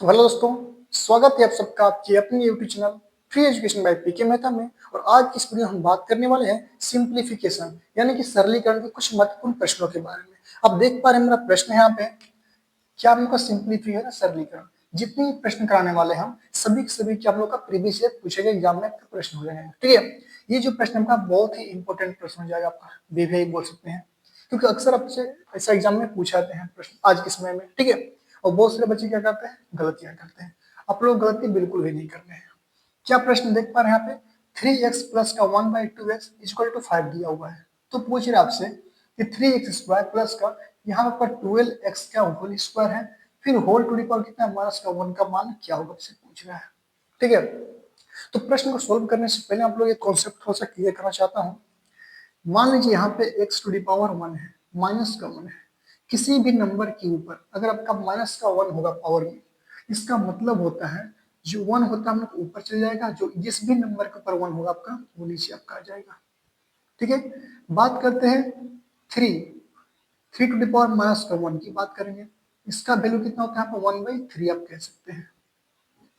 तो हेलो दोस्तों, स्वागत है आप सबका आपकी अपनी YouTube channel free education by PK Mehta में। और आज की इस वीडियो में हम बात करने वाले हैं सिंप्लीफिकेशन यानी कि सरलीकरण के कुछ महत्वपूर्ण प्रश्नों के बारे में। आप देख पा रहे हैं मेरा प्रश्न है यहाँ पे, क्या हम लोग का सिंप्लीफिकेशन है सरलीकरण। जितने भी प्रश्न कराने वाले हैं हम सभी के सभी क्या हम लोग का प्रीवियस ईयर पूछे गए एग्जाम में आपके प्रश्न हो जाएंगे। ठीक है, ये जो प्रश्न आपका बहुत ही इंपॉर्टेंट प्रश्न हो जाएगा, आपका बीवीआई बोल सकते हैं, क्योंकि अक्सर आपसे ऐसा एग्जाम में पूछा जाते हैं प्रश्न आज के समय में। ठीक है, और बहुत सारे बच्चे क्या करते हैं, गलतियां करते हैं। आप लोग गलती बिल्कुल भी नहीं करने हैं। क्या प्रश्न देख पा रहे हैं यहाँ पे, 3x प्लस का 1/2x इक्वल टू 5 दिया हुआ है। तो पूछ रहे आपसे कि 3x स्क्वायर प्लस का यहाँ पर 12x का होल स्क्वायर है, फिर होल टू दी पावर कितना है, माइनस का 1 का मान क्या होगा, आपसे पूछ रहा है। ठीक है, तो प्रश्न को सोल्व करने से पहले आप लोग एक कॉन्सेप्ट थोड़ा सा क्लियर करना चाहता हूँ। मान लीजिए यहाँ पे x टू दी पावर 1 है, माइनस का 1 है। किसी भी नंबर के ऊपर अगर आपका माइनस का 1 होगा पावर में, इसका मतलब होता है जो 1 होता है हम लोग ऊपर चले जाएगा, जो जिस भी नंबर के ऊपर 1 होगा आपका वो नीचे आपका आ जाएगा। ठीक है, बात करते हैं 3 3 टू दी पावर माइनस का 1 की बात करेंगे। इसका वैल्यू कितना होता है, यहाँ पर 1/3 आप कह सकते हैं।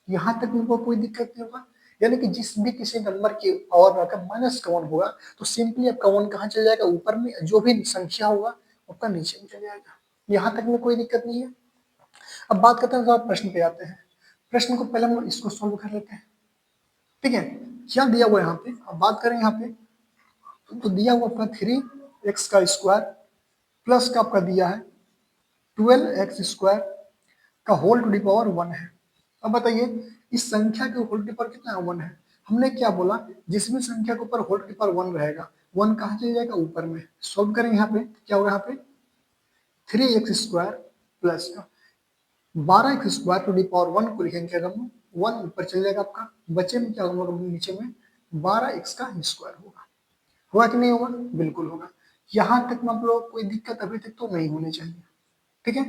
यहाँ तक उनको कोई दिक्कत नहीं होगा, यानी कि जिस भी किसी नंबर के पावर में अगर माइनस का 1 होगा तो सिंपली आपका 1 कहाँ चल जाएगा, ऊपर में, जो भी संख्या होगा आपका नीचे में चल जाएगा। यहाँ तक में कोई दिक्कत नहीं है। अब बात करते हैं तो प्रश्न पे आते हैं। प्रश्न को पहले हम इसको सोल्व कर लेते हैं। ठीक है, क्या दिया हुआ है यहाँ पे, अब बात करें यहाँ पे तो दिया हुआ आपका 3x का स्क्वायर प्लस का आपका दिया है 12x स्क्वायर का होल टू दी पावर 1 है। अब बताइए इस संख्या के होल टू दी पावर कितना है, 1 है। हमने क्या बोला, जिस भी संख्या के ऊपर होल टू दी पावर 1 रहेगा, 1 कहाँ चले जाएगा, ऊपर में। सोल्व करेंगे यहाँ पे, क्या होगा यहाँ पे 3x स्क्वायर प्लस का 12x square to the power 1 को लिखेंगे अगर हम, 1 ऊपर चले जाएगा आपका, बचे में क्या होगा, नीचे में 12x का स्क्वायर होगा। हुआ कि नहीं होगा, बिल्कुल होगा। यहाँ तक में आप लोगों को कोई दिक्कत अभी तक तो नहीं होनी चाहिए। ठीक है,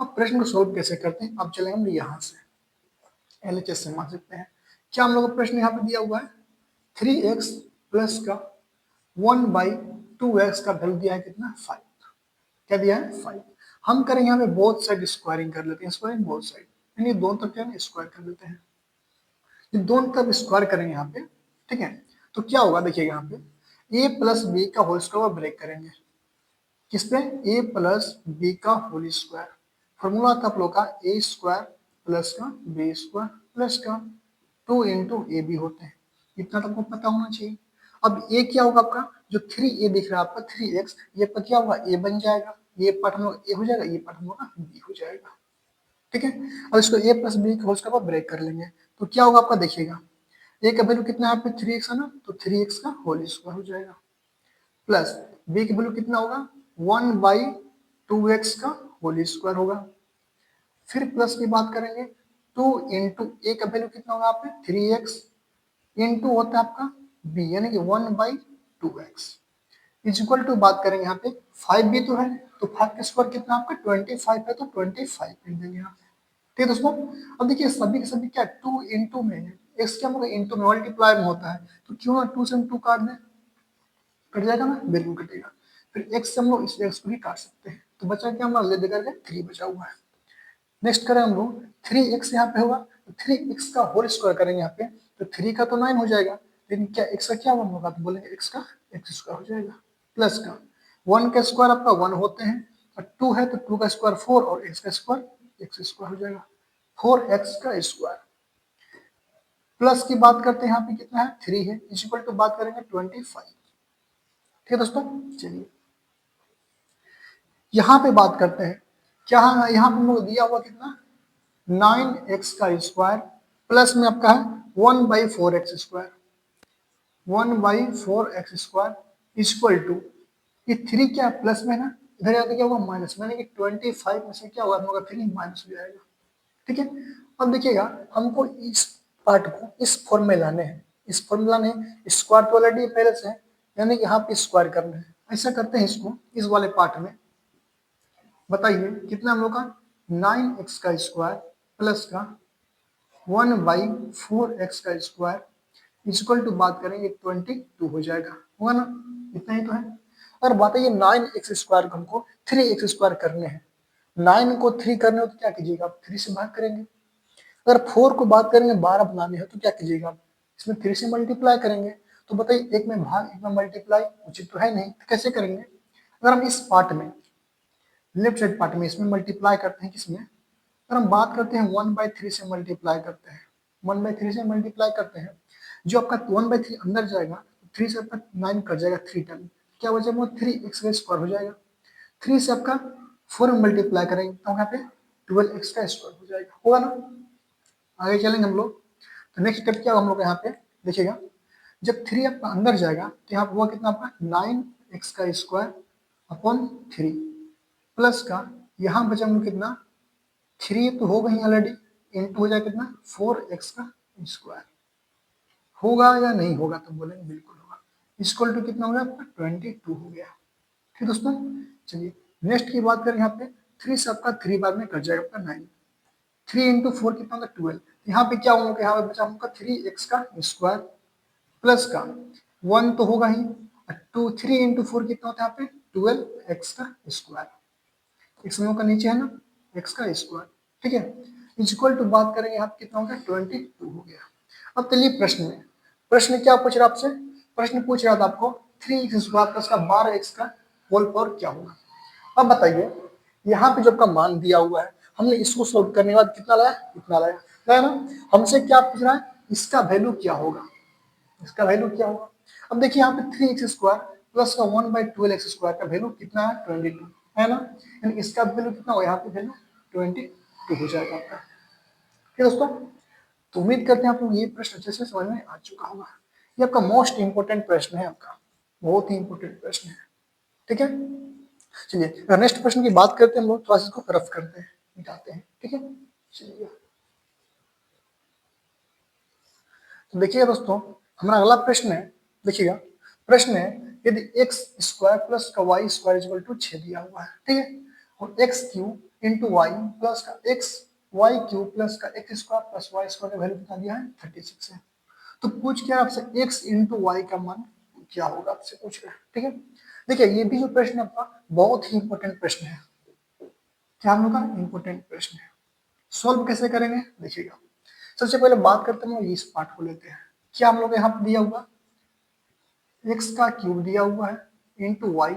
अब प्रश्न को सोल्व कैसे करते हैं, अब चलेंगे हम यहाँ से एलएचएस से मान सकते हैं। क्या हम लोग का प्रश्न यहाँ पे दिया हुआ है 3x प्लस का 1/2x का वैल्यू दिया है कितना, 5। क्या दिया है, 5। हम करेंगे यहाँ पे बोथ साइड स्क्वायरिंग कर लेते हैं, स्क्वायरिंग बोथ साइड, यानी दोनों तरफ क्या है स्क्वायर कर लेते हैं। ये दोनों तरफ स्क्वायर करेंगे यहाँ पे। ठीक है, तो क्या होगा देखिएगा यहाँ पे a प्लस बी का होल स्क्वायर ब्रेक करेंगे किस पे, a प्लस बी का होल स्क्वायर। फॉर्मूला था आप लोग का ए स्क्वायर प्लस का बी स्क्वायर प्लस का 2 इंटू ए बी होते हैं। इतना तो आपको पता होना चाहिए। अब ए क्या होगा आपका, जो 3a दिख रहा है आपका 3x, ये पर क्या होगा a बन जाएगा, ये पार्ट हम लोग a हो जाएगा, ये पार्ट हम लोग का b हो जाएगा। ठीक है, अब इसको a प्लस बी के होल स्क्वायर ब्रेक कर लेंगे तो क्या होगा आपका देखिएगा, a का वैल्यू कितना है यहाँ पे 3x है ना, तो 3x का होल स्क्वायर हो जाएगा प्लस b की वैल्यू कितना होगा 1/2x का होल स्क्वायर होगा। फिर प्लस की बात करेंगे 2 इंटू ए का वैल्यू कितना होगा आप 3x इंटू होता है आपका b यानी कि 1/2x इक्वल टू बात करेंगे यहाँ पे 5 भी तो है, तो 5 का स्क्वायर कितना आपका 25 है, तो 25 लिख देंगे यहाँ पे। ठीक है दोस्तों, अब देखिए सभी के सभी क्या 2 इंटू में है, x क्या होगा इंटू में मल्टीप्लाई में होता है, तो क्यों ना 2 से हम 2 काट दें, कट जाएगा ना, बिल्कुल कटेगा। फिर x से हम लोग इस x को भी काट सकते हैं, तो बचा क्या हमारा ले देकर 3 बचा हुआ है। नेक्स्ट करें हम लोग 3x यहाँ पे होगा, तो 3x का होल स्क्वायर करेंगे यहाँ पे, तो 3 का तो 9 हो जाएगा, लेकिन क्या x का क्या 1 होगा, तो बोलेंगे x का x स्क्वायर हो जाएगा प्लस का 1 का स्क्वायर आपका 1 होते हैं, और 2 है तो 2 का स्क्वायर 4 और x का स्क्वायर x स्क्वायर हो जाएगा 4x का स्क्वायर। प्लस की बात करते हैं यहाँ पे कितना है 3 है, इक्वल टू बात करेंगे 25। ठीक है दोस्तों, चलिए यहाँ पे बात करते हैं। क्या यहाँ पे हम लोग दिया हुआ कितना 9x का स्क्वायर प्लस में आपका है 1/4x square, 1/4x square equal to ये 3 क्या प्लस में है ना, इधर जाके क्या होगा माइनस में, यानी कि 25 में से क्या होगा हम लोग का 3 माइनस हो जाएगा। ठीक है, अब देखिएगा हमको इस पार्ट को इस फॉर्म में लाने हैं, इस फॉर्म में लाने हैं, स्क्वायर तो ऑलरेडी पहले से है, यानी कि यहाँ पे स्क्वायर करना है। ऐसा करते हैं इसको इस वाले पार्ट में, बताइए कितना हम लोग का 9x का स्क्वायर प्लस का 1/4x का स्क्वायर इक्वल टू बात करेंगे 22 हो जाएगा, होगा ना, इतना ही तो है। और बताइए 9x स्क्वायर को हमको 3x स्क्वायर करने हैं, 9 को 3 करने हो तो क्या कीजिएगा आप 3 से भाग करेंगे, अगर 4 को बात करेंगे 12 बनाने हो तो क्या कीजिएगा आप, इसमें 3 से मल्टीप्लाई करेंगे। तो बताइए एक में भाग एक में मल्टीप्लाई उचित तो है नहीं, तो कैसे करेंगे? अगर हम इस पार्ट में लेफ्ट साइड पार्ट में इसमें मल्टीप्लाई करते हैं किसमें, अगर हम बात करते हैं 1/3 से मल्टीप्लाई करते हैं, 1/3 से मल्टीप्लाई करते हैं, जो आपका 1/3 अंदर जाएगा, 3 से आपका 9 कट जाएगा 3 टाइम, क्या बचेगा वो 3x का स्क्वायर हो जाएगा। 3 से आपका 4 में मल्टीप्लाई करेंगे तो यहाँ पे 12x का स्क्वायर हो जाएगा, होगा ना। आगे चलेंगे हम लोग, तो नेक्स्ट स्टेप क्या होगा हम लोग यहाँ पे देखिएगा, जब 3 आपका अंदर जाएगा तो यहाँ पे हुआ कितना आपका 9x का स्क्वायर अपॉन 3 प्लस का यहाँ बचा हम लोग कितना 3 तो होगा ही ऑलरेडी, इंटू हो जाएगा कितना 4x का स्क्वायर, होगा या नहीं होगा तो बोलेंगे बिल्कुल होगा। इक्वल टू कितना हो गया आपका 22 हो गया। ठीक दोस्तों, चलिए नेक्स्ट की बात करें यहाँ पे, 3 से आपका 3 बाद में कट जाएगा आपका 9, 3 इंटू 4 कितना होगा 12, यहाँ पे क्या होगा, यहाँ पे बचा हमका 3x का स्क्वायर प्लस का 1 तो होगा ही, 3 इंटू 4 कितना होता है यहाँ पे 12x का स्क्वायर, एक्स में का नीचे है ना x का स्क्वायर, ठीक है। इक्वल टू बात करेंगे यहाँ पे कितना हो गया 22 हो गया। अब चलिए प्रश्न में, प्रश्न क्या पूछ रहा आपसे, प्रश्न पूछ रहा था आपको 3x स्क्वायर प्लस का 12x का होल पावर क्या होगा। अब बताइए यहाँ पे जो आपका मान दिया हुआ है, हमने इसको सोल्व करने के बाद कितना लाया, इतना लाया, लाया ना। हमसे क्या पूछ रहा है, इसका वैल्यू क्या होगा, इसका वैल्यू क्या होगा। अब देखिए यहाँ पे 3x स्क्वायर प्लस का 1/12x स्क्वायर का वैल्यू कितना है 22 है ना, यानी इसका वैल्यू कितना होगा यहाँ पे वैल्यू 22 हो जाएगा आपका। ठीक है दोस्तों, तो उम्मीद करते हैं आप लोग ये प्रश्न अच्छे से समझ में आ चुका होगा। ये आपका मोस्ट इंपोर्टेंट प्रश्न है, आपका बहुत ही इंपोर्टेंट प्रश्न है, ठीक है। चलिए नेक्स्ट प्रश्न की बात करते हैं, हम लोग थोड़ा सा इसको रफ करते हैं, मिटाते हैं, ठीक है। चलिए तो देखिएगा दोस्तों, हमारा अगला प्रश्न है, देखिएगा प्रश्न है, यदि एक्स स्क्वायर प्लस का वाई स्क्वायर इक्वल टू 6 दिया हुआ है, ठीक है, और x cube into y plus का एक्स वाई क्यूब प्लस का x square plus y square का वैल्यू बता दिया है 36 है। तो पूछ क्या आपसे एक्स इंटू वाई का मान क्या होगा, आपसे पूछ रहे हैं, ठीक है। देखिए ये भी जो प्रश्न है आपका बहुत ही इंपॉर्टेंट प्रश्न है, क्या हम लोग का इंपॉर्टेंट प्रश्न है। सॉल्व कैसे करेंगे देखिएगा, सबसे पहले बात करते हैं इस पार्ट को लेते हैं, क्या हम लोग यहाँ पे दिया हुआ एक्स का क्यूब दिया हुआ है इंटू वाई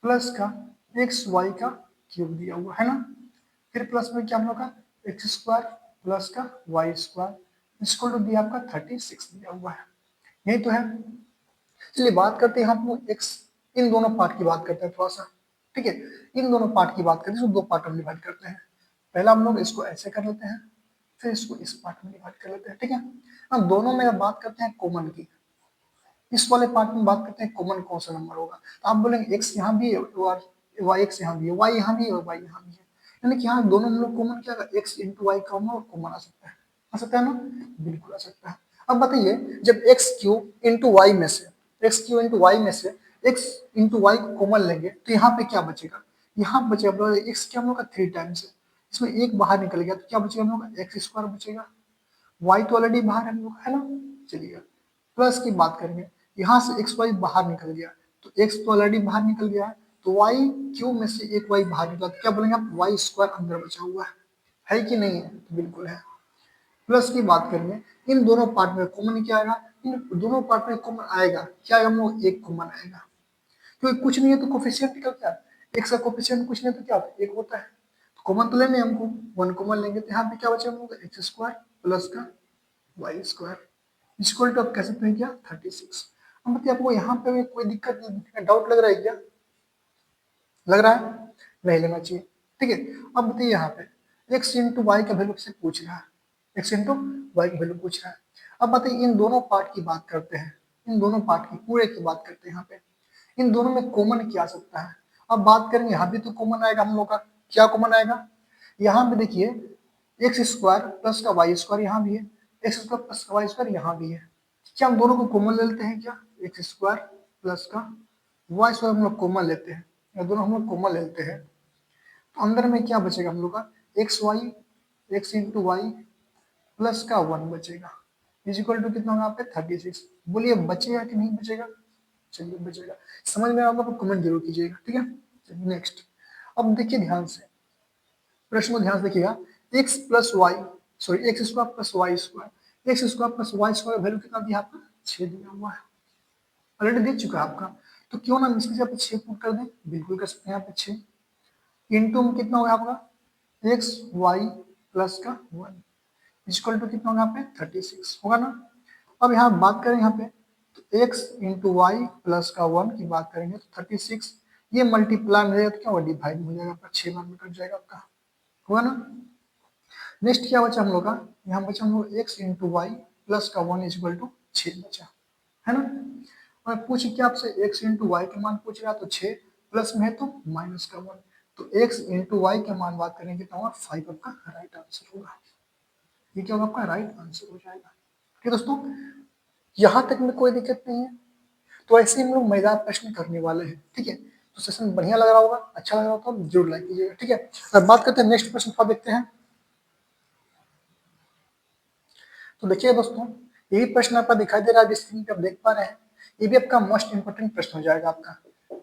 प्लस का एक्स वाई का क्यूब दिया हुआ है ना, फिर प्लस में क्या हम लोग का एक्स स्क्वायर प्लस का वाई स्क्वायर इसको तो दिया आपका 36 दिया हुआ है, यही तो है। चलिए बात करते हैं हम लोग एक्स, इन दोनों पार्ट की बात करते हैं थोड़ा सा, ठीक है। इन दोनों पार्ट की बात करते हैं, इसको दो पार्ट में डिवाइड करते हैं। पहला हम लोग इसको ऐसे कर लेते हैं, फिर इसको इस पार्ट में डिवाइड कर लेते हैं, ठीक है। हम दोनों में बात करते हैं कॉमन की, इस वाले पार्ट में बात करते हैं कॉमन कौन सा नंबर होगा, तो आप बोलेंगे एक्स यहाँ भी है और वाई एक्स यहाँ भी है, वाई यहाँ भी है और वाई यहाँ भी है, यानी कि यहाँ दोनों में लोग कॉमन क्या है, एक्स इंटू वाई कॉमन आ सकता है, आ सकता है ना, बिल्कुल आ सकता है। अब बताइए जब एक्स क्यूब इंटू वाई में से, एक्स क्यूब इंटू वाई में से एक्स इंटू वाई को कॉमन लेंगे तो यहाँ पे क्या बचेगा, यहाँ बचेगा एक्स क्या हम लोग का 3 टाइम्स है, इसमें एक बाहर निकल गया तो क्या बचेगा हम लोग का एक्स स्क्वायर बचेगा, वाई तो ऑलरेडी बाहर है हम लोग है ना। चलिए प्लस की बात करेंगे, यहाँ से एक्स वाई बाहर निकल गया, तो एक्स तो ऑलरेडी बाहर निकल गया है, तो वाई क्यूब में से एक वाई बाहर निकला तो क्या बोलेंगे आप वाई स्क्वायर अंदर बचा हुआ है कि नहीं है, तो बिल्कुल है। प्लस की बात करेंगे, इन दोनों पार्ट में कॉमन क्या आएगा, इन दोनों पार्ट में कॉमन आएगा क्या, हम लोग एक कॉमन आएगा, क्योंकि कुछ नहीं है तो कोफिशिएंट निकल क्या, एक्स का कोफिशिएंट कुछ नहीं तो क्या एक होता है, तो कॉमन तो लेने हमको, वन कॉमन लेंगे तो यहाँ पे क्या बचा हम लोग एक्स स्क्वायर प्लस का वाई स्क्वायर इक्वल टू आप कह सकते हैं क्या 36। अब बताइए आपको यहाँ पे कोई दिक्कत डाउट लग रहा है क्या, लग रहा है, नहीं लेना चाहिए, ठीक है। अब बताइए यहाँ पे एक्स इंटू वाई का वैल्यू से पूछ रहा है, एक्स इंटू वाई का वैल्यू पूछ रहा है। अब बताइए इन दोनों पार्ट की बात करते हैं, इन दोनों पार्ट की पूरे की बात करते हैं, यहाँ पे इन दोनों में कॉमन क्या आ सकता है। अब बात करेंगे यहाँ भी तो कॉमन आएगा हम लोग का, क्या कॉमन आएगा, यहाँ पे देखिए एक्स स्क्वायर प्लस का वाई स्क्वायर यहाँ भी है, एक्स स्क्वायर प्लस का वाई स्क्वायर यहाँ भी है, क्या हम दोनों को कॉमन ले लेते हैं क्या, एक्स स्क्वायर प्लस का वाई स्क्वायर हम लोग कॉमन लेते हैं, या दोनों हम लोग कॉमन लेते हैं, तो अंदर में क्या बचेगा हम लोग का x y, x into y plus का 1 बचेगा, इज इक्वल टू कितना होगा यहाँ पे 36। बोलिए बचेगा कि नहीं बचेगा, चलिए बचेगा, समझ में आप लोग कमेंट जरूर कीजिएगा, ठीक है। चलिए नेक्स्ट, अब देखिए ध्यान से प्रश्न को ध्यान से देखिएगा, x plus y sorry x square plus y square, x square plus y square value कितना दिया आपका 6 दिया हुआ है, ऑलरेडी दे चुका है आपका। तो क्यों ना इसकी जगह पे 6 पुट कर दें, बिल्कुल कर सकते हैं यहाँ पे 6 इंटू में कितना होगा आपका एक्स वाई प्लस का 1 इक्वल टू कितना होगा यहाँ पे 36 होगा ना। अब यहाँ बात करें यहाँ पे तो x इंटू वाई प्लस का 1 की बात करेंगे तो 36 ये मल्टीप्लाई हो जाएगा तो क्या होगा डिवाइड हो जाएगा आपका 6 बार में कट जाएगा आपका, होगा ना। नेक्स्ट क्या बचा हम लोग का, यहाँ बचा हम लोग x इंटू वाई प्लस का 1 इक्वल टू 6 बचा है ना। और पूछ क्या आपसे x इंटू वाई का मान पूछ रहा है तो 6 प्लस में है तो माइनस का 1, तो x इंटू वाई का मान बात करेंगे तो 5 आपका राइट आंसर होगा। ये क्या होगा आपका राइट आंसर हो जाएगा। ठीक है दोस्तों, यहां तक में कोई दिक्कत नहीं है। तो ऐसे हम लोग मजेदार प्रश्न करने वाले हैं, ठीक है। तो सेशन बढ़िया लग रहा होगा, अच्छा लग रहा होगा तो जरूर लाइक कीजिएगा, ठीक है। अब बात करते हैं नेक्स्ट प्रश्न का, देखते हैं। तो देखिए दोस्तों, यही प्रश्न आपका दिखाई दे रहा है स्क्रीन पे, आप देख पा रहे हैं। ये भी आपका मोस्ट इंपोर्टेंट प्रश्न हो जाएगा आपका,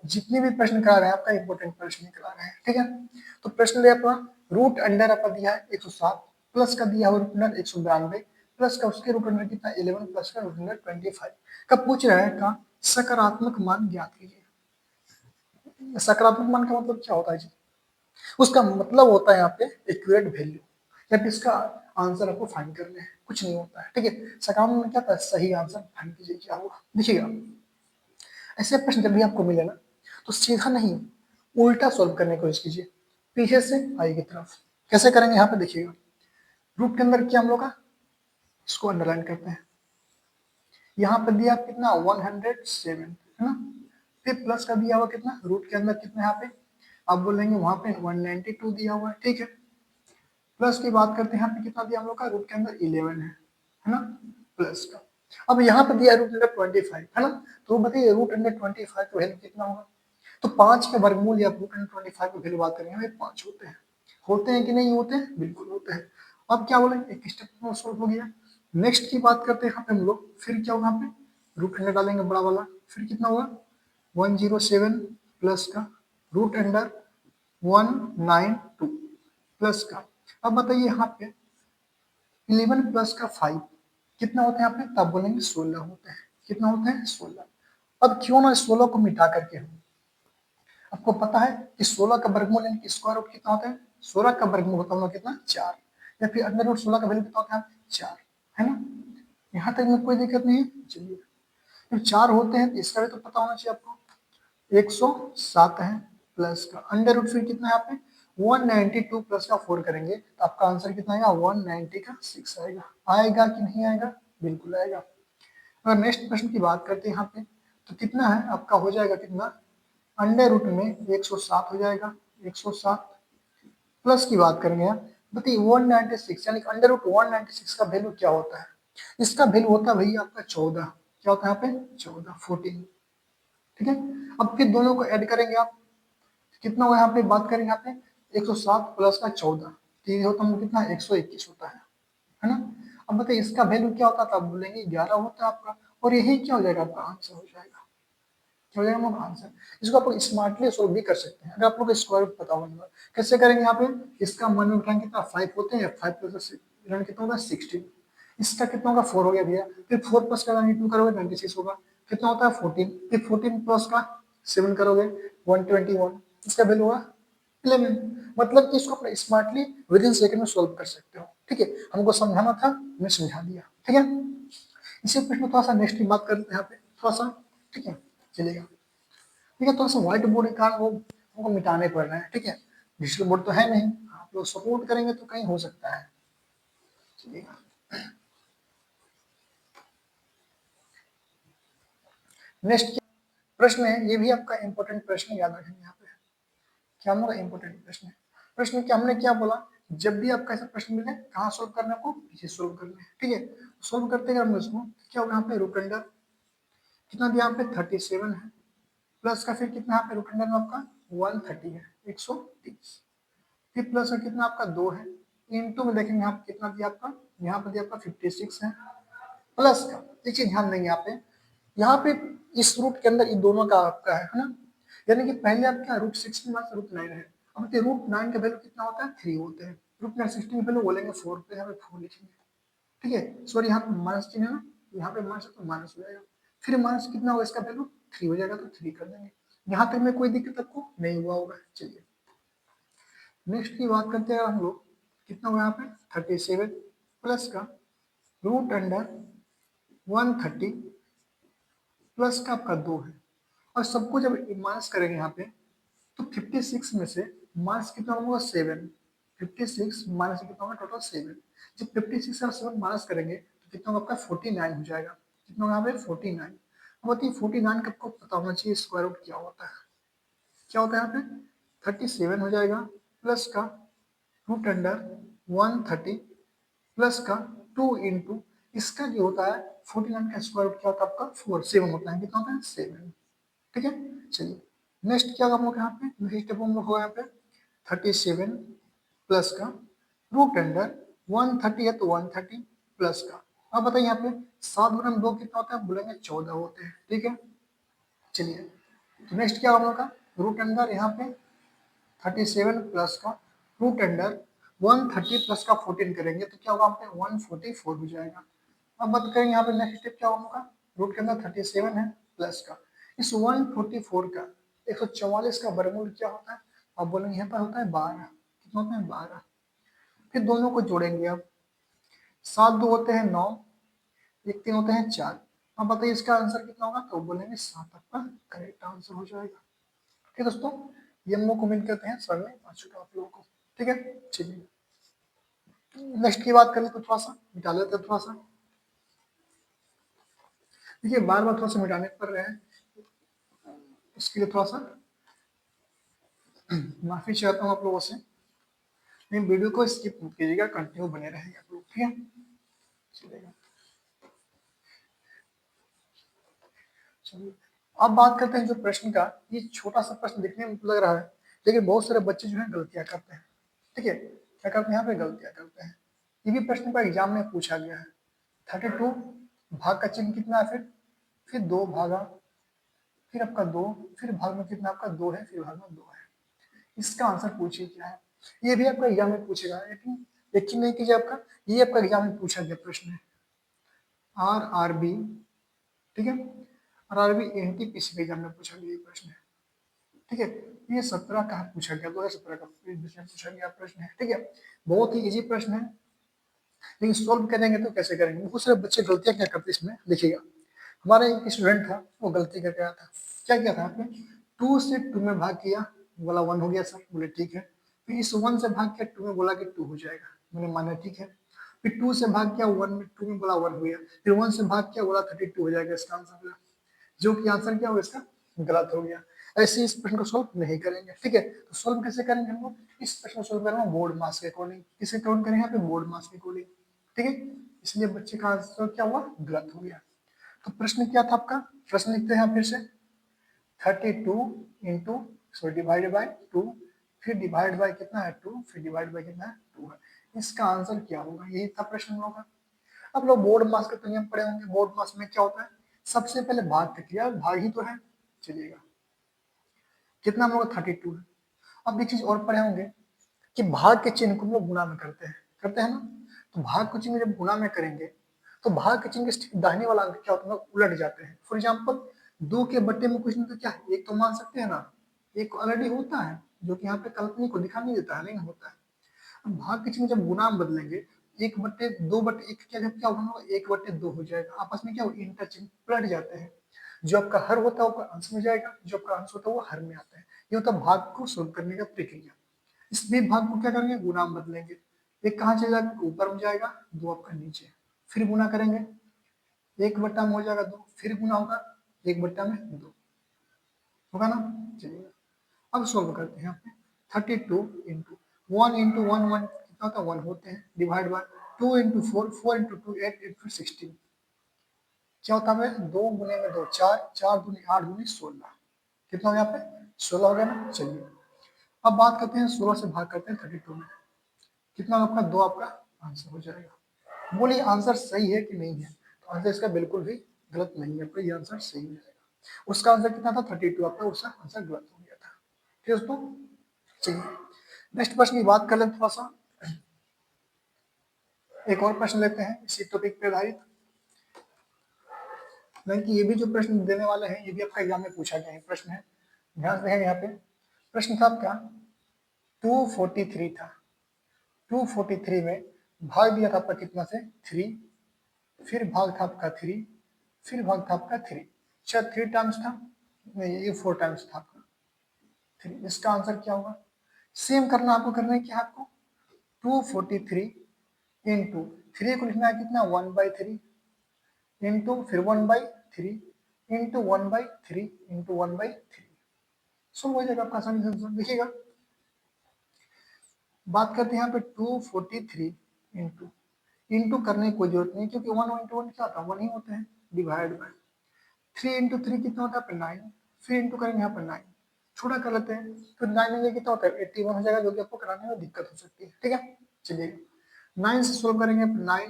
जितने भी प्रश्न करा रहे हैं आपका इंपोर्टेंट प्रश्न करा रहे हैं, ठीक है। तो प्रश्न ले अपना रूट अंडर आपका दिया है 107 प्लस का दिया हुआ रूट अंडर 192 प्लस का उसके रूट अंडर कितना 11 प्लस का रूट अंडर 25 का पूछ रहा है का सकारात्मक मान ज्ञात कीजिए। सकारात्मक मान का मतलब क्या होता है जी, उसका मतलब होता है यहाँ पे एक्यूरेट वैल्यू, या फिर इसका आंसर आपको फाइंड करना है, कुछ नहीं होता है, ठीक है। सकारात्मक में क्या था, सही आंसर फाइंड कीजिए क्या हुआ। देखिएगा ऐसे प्रश्न जब भी आपको मिले ना तो सीधा नहीं उल्टा सॉल्व करने की कोशिश कीजिए, पीछे से आई की तरफ। कैसे करेंगे यहाँ पे देखिएगा, रूट के अंदर क्या हम लोग का, इसको अंडरलाइन करते हैं। यहाँ पर दिया कितना 107 है ना, फिर प्लस का दिया हुआ कितना रूट के अंदर कितना यहाँ पे, आप बोलेंगे वहां पे 192 दिया हुआ है, ठीक है। प्लस की बात करते हैं, यहाँ पे कितना दिया हम लोग का रूट के अंदर 11 है ना, प्लस का। अब यहाँ पे दिया रूट अंडर 25 है ना, तो बताइए रूट अंडर 25 का वैल्यू कितना होगा। तो 5 के वर्गमूल या रूट अंडर 25 की वैल्यू बात करेंगे 5 होते हैं कि नहीं होते हैं, बिल्कुल होते हैं। अब क्या बोले, एक स्टेप में सॉल्व हो गया। नेक्स्ट की बात करते हैं यहाँ पे हम लोग, फिर क्या होगा यहाँ पे रूट अंडर डालेंगे बड़ा वाला, फिर कितना होगा 107 प्लस का रूट अंडर 192 प्लस का। अब बताइए यहाँ पे 11 प्लस का 5 कितना होता है यहाँ पे, तब बोलेंगे 16 होते हैं। कितना होते हैं 16। अब क्यों ना 16 को मिटा करके हम, आपको पता है कि 16 का वर्गमूल यानी कि स्क्वायर रूट कितना होता है, 16 का वर्गमूल होता है कितना 4, या फिर अंडर रूट 16 का वैल्यू कितना होता है 4 है ना। यहाँ तक में कोई दिक्कत नहीं है। चलिए जब 4 होते हैं तो इसका भी तो पता होना चाहिए आपको, 107 है प्लस का अंडर रूट फिर कितना है यहाँ पे 192 प्लस का 4 करेंगे तो आपका आंसर कितना आएगा 190 का 6 आएगा। आएगा कि नहीं आएगा, बिल्कुल आएगा। अगर नेक्स्ट प्रश्न की बात करते हैं यहाँ पे तो कितना है आपका हो जाएगा कितना, अंडर रूट में 107 हो जाएगा, 107 प्लस की बात करेंगे यहाँ बताइए 196 यानी अंडर रूट 196 का वैल्यू क्या होता है, इसका वैल्यू होता है भैया आपका 14, क्या होता है यहाँ पे 14 ठीक है। अब फिर दोनों को ऐड करेंगे आप, कितना हुआ यहाँ पे बात करेंगे यहाँ पे 107 प्लस का 14 तो ये होता है कितना 121 होता है ना। अब बताइए इसका वैल्यू क्या होता था, आप बोलेंगे 11 होता है आपका, और यही क्या हो जाएगा आपका आंसर हो जाएगा, क्या हो जाएगा आपका आंसर। इसको आप लोग स्मार्टली सोल्व भी कर सकते हैं अगर आप लोग को स्क्वायर रूट पता होगा। कैसे करेंगे यहाँ पे, इसका मान में उठाएंगे कितना 5 होते हैं, 5 प्लस कितना होगा 16, इसका कितना होगा 4 हो गया भैया, फिर 4 प्लस का 92 करोगे 96 होगा, कितना होता है 14, फिर 14 प्लस का 7 करोगे 121, इसका वैल्यू होगा 11। मतलब कि इसको अपने स्मार्टली विद इन सेकंड में सोल्व कर सकते हो, ठीक है। हमको समझाना था, मैं समझा दिया, ठीक है। इसी प्रश्न में थोड़ा सा नेक्स्ट की बात करते हैं यहाँ पे थोड़ा सा, ठीक है चलेगा। ठीक है, थोड़ा सा व्हाइट बोर्ड के कारण वो हमको मिटाने पड़ रहे हैं, ठीक है। डिजिटल बोर्ड तो है नहीं, आप लोग सपोर्ट करेंगे तो कहीं हो सकता है, चलिएगा। नेक्स्ट प्रश्न है, ये भी आपका इंपॉर्टेंट प्रश्न याद रखेंगे यहाँ पे, क्या हम लोग का इंपॉर्टेंट प्रश्न है। प्रश्न क्या हमने क्या बोला, जब भी आपका ऐसा प्रश्न मिले कहाँ सोल्व करना को, पीछे सोल्व करना है, ठीक है। सोल्व करते हैं हम इसको, क्या होगा यहाँ पे रूट अंडर कितना दिया यहाँ पे 37 है, प्लस का फिर कितना यहाँ पे रूट अंडर में आपका 130 है 130, फिर प्लस का कितना आपका 2 है, इनटू में देखेंगे यहाँ पे कितना दिया आपका, यहाँ पे दिया आपका 56 है, प्लस का एक चीज ध्यान देंगे यहाँ पे इस रूट के अंदर इन दोनों का आपका है ना, यानी कि पहले आपका रूट 6 के बाद रूट 9 है। अब रूट 9 का वैल्यू कितना होता है 3 होते हैं, √-16 की वैल्यू बोलेंगे 4, तो यहाँ पे 4 लिखेंगे। ठीक है, सॉरी यहाँ पे माइनस चिन्ह है ना, यहाँ पे माइनस तो माइनस हो जाएगा। फिर माइनस कितना होगा इसका वैल्यू 3 हो जाएगा, तो 3 कर देंगे। यहाँ तक में कोई दिक्कत आपको नहीं हुआ होगा। चलिए नेक्स्ट की बात करते हैं हम लोग, कितना हुआ यहाँ पे 37 प्लस का √130 प्लस का आपका 2 है। और सबको जब माइनस करेंगे यहाँ पे, तो 56 में से माइनस कितना होगा 7, 56 माइनस कितना होगा टोटल 7। जब 56 और 7 माइनस करेंगे तो कितना होगा आपका 49 हो जाएगा। कितना होगा यहाँ पे 49। अब बताइए 49 का आपको पता होना चाहिए स्क्वायर रूट क्या होता है। क्या होता है यहाँ पे 37 हो जाएगा प्लस का √130 प्लस का 2 इंटू इसका जो होता है 49 का स्क्वायर रूट क्या होता है आपका 4, 7 होता है। कितना होता है 7। ठीक है, चलिए नेक्स्ट क्या हम लोग यहाँ पे, नेक्स्ट स्टेप हम लोग हो यहाँ पे 37 प्लस का √130 है तो 130 प्लस का। अब बताइए यहाँ पे 7 गुना 2 कितना होता है, बोलेंगे 14 होते हैं। ठीक है, चलिए तो नेक्स्ट क्या हम लोग का √, यहाँ पे 37 प्लस का √130 प्लस का 14 करेंगे तो क्या होगा यहाँ पे 144 हो जाएगा। अब बात करेंगे यहाँ पे नेक्स्ट स्टेप क्या होगा, √37 है प्लस का इस 144 का 144 का वर्गमूल क्या होता है, अब बोलेंगे यहाँ पर होता है 12। कितना होता है 12। फिर दोनों को जोड़ेंगे, अब 7 दो होते हैं 9, 1 3 होते हैं 4। अब बताइए इसका आंसर कितना होगा, तो बोलेंगे 7 आपका करेक्ट आंसर हो जाएगा। ठीक है दोस्तों, ये हम लोग कमेंट करते हैं सर में आ चुका आप लोगों को। ठीक है, चलिए नेक्स्ट की बात करें तो थोड़ा सा मिटा लेते हैं थोड़ा सा। देखिए बार बार थोड़ा सा मिटाने पड़ रहे हैं, इसके लिए थोड़ा सा माफी चाहता हूँ आप लोगों से। नहीं वीडियो को स्किप मत कीजिएगा, कंटिन्यू बने रहेंगे आप लोग। ठीक है, चलेगा। चलिए अब बात करते हैं जो प्रश्न का, ये छोटा सा प्रश्न दिखने में लग रहा है, लेकिन बहुत सारे बच्चे जो है गलतियां करते हैं। ठीक है, क्या करते हैं यहाँ पे गलतियां करते हैं। ये भी प्रश्न का एग्जाम में पूछा गया है। 32 भाग का चिन्ह कितना है, फिर 2 भागा, फिर आपका 2, फिर भाग में कितना आपका 2 है, फिर भाग में 2 है। इसका आंसर पूछिए क्या है। ये भी आपका एग्जाम में पूछेगा, लेकिन यकीन नहीं कीजिए, आपका ये आपका एग्जाम में पूछा गया प्रश्न है। RRB, ठीक है, RRB NTPC के एग्जाम में पूछा गया ये प्रश्न है। ठीक है, ये 17 का पूछा गया, 2017 का पूछा गया प्रश्न है। ठीक है, बहुत ही इजी प्रश्न है, लेकिन सॉल्व करेंगे तो कैसे करेंगे। बहुत सारे बच्चे गलतियां क्या करते इसमें देखिएगा। हमारा एक स्टूडेंट था, वो गलती करके आया था। क्या किया था आपने, 2 से 2 में भाग किया, बोला 1 हो गया सर, बोले ठीक है। फिर इस 1 से भाग किया 2 में, बोला कि 2 हो जाएगा, मैंने माना ठीक है। फिर 2 से भाग किया 1 में, 2 में बोला 1 हो गया। फिर 1 से भाग किया, बोला 32 हो जाएगा इसका आंसर, जो कि आंसर क्या होगा इसका गलत हो गया। ऐसे इस प्रश्न को सोल्व नहीं करेंगे। ठीक है, तो सोल्व कैसे करेंगे हम लोग, इस प्रश्न को सोल्व करेंगे बोर्ड मार्क्स के अकॉर्डिंग। किसे काउंट करेंगे यहाँ पे, बोर्ड मार्क्स के अकॉर्डिंग। ठीक है, इसलिए बच्चे का आंसर क्या हुआ, गलत हो गया। तो प्रश्न क्या था आपका, प्रश्न लिखते हैं फिर से 32 इंटू डिवाइडेड बाई 2, फिर डिवाइड बाई कितना है 2, फिर डिवाइड बाई कितना है 2 है। इसका आंसर क्या होगा, यही था प्रश्न हम लोग का। आप लोग बोर्ड मास का तो नियम पढ़े होंगे, बोर्ड मास में क्या होता है, सबसे पहले भाग तक किया, भाग ही तो है। चलिएगा कितना हम लोग 32 है। अब एक चीज और पढ़े होंगे कि भाग के चिन्ह को हम लोग गुणा में करते हैं ना। तो भाग के चिन्ह जब गुणा में करेंगे तो भाग के चिन्ह के दाहिने वाला अंक क्या होता है, उलट जाते हैं। फॉर एग्जाम्पल 2 के बट्टे में कुछ नहीं तो क्या है, एक तो मान सकते हैं ना, एक ऑलरेडी होता है, जो कि यहाँ पे कल्पना को दिखा नहीं देता है, नहीं होता है। अब भाग के चिन्ह जब गुणा में बदलेंगे, 1/2/1 क्या जब क्या होगा, 1/2 हो जाएगा। आपस में क्या इंटरचेंज पलट जाते हैं। जो आपका हर होता है वो अंश में जाएगा, जो आपका अंश होता है वो हर में आता है। ये होता है भाग को सोल्व करने का प्रक्रिया। इस भी भाग को क्या करेंगे, गुणा में बदलेंगे। एक कहाँ चले जाएगा, ऊपर में जाएगा, 2 आपका नीचे, फिर गुणा करेंगे, 1 बट्टा में हो जाएगा 2, फिर गुणा होगा 1/2 होगा ना। चलिए अब सोल्व करते हैं। 32 इंटू 1 इंटू 1 1 कितना होता है 1 होते हैं, डिवाइड बाय 2 इंटू 4 4 इंटू 2 8 8 फिर 16 क्या होता है, 2 गुने में 2 4 4 दूनी 8 दूनी 16, कितना हो यहाँ पे 16 हो गया ना। चलिए अब बात करते हैं 16 से भाग करते हैं 32 में, कितना आपका 2 आपका आंसर हो जाएगा। बोलिए आंसर सही है कि नहीं है, तो आंसर इसका बिल्कुल भी गलत नहीं है, ये आंसर सही है। उसका आंसर कितना था 32 आपका, उसका आंसर गलत हो गया था। ठीक है दोस्तों, चलिए नेक्स्ट प्रश्न की बात कर लें थोड़ा सा। एक और प्रश्न लेते हैं इसी टॉपिक पे आधारित। नहीं कि ये भी जो प्रश्न देने वाले हैं ये भी आपका एग्जाम में पूछा गया है प्रश्न है, ध्यान से यहाँ पे प्रश्न था आपका 243 था। 243 में भाग दिया था आपका कितना से 3, फिर भाग था आपका 3, फिर भाग था आपका 3, शायद 3 टाइम्स था, नहीं ये 4 टाइम्स था आपका 3। इसका आंसर क्या होगा? सेम करना आपको, करना है क्या आपको 243 इंटू 3 को लिखना है कितना 1/3 इंटू फिर 1/3 इंटू 1/3 इंटू 1/3। सो हो जाएगा आपका आसानी से देखिएगा। बात करते हैं यहाँ पे 243 इंटू इंटू करने की कोई जरूरत नहीं क्योंकि 1 इंटू 1 क्या होता है 1 ही होते हैं, डिवाइड बाय 3 इंटू 3 कितना होता है 9, फिर इंटू करेंगे यहाँ पर 9, छोटा कर लेते हैं तो 9 में कितना होता है 81 हो जाएगा, जो कि आपको कराने में दिक्कत हो सकती है। ठीक है, चलिए 9 से सोल्व करेंगे 9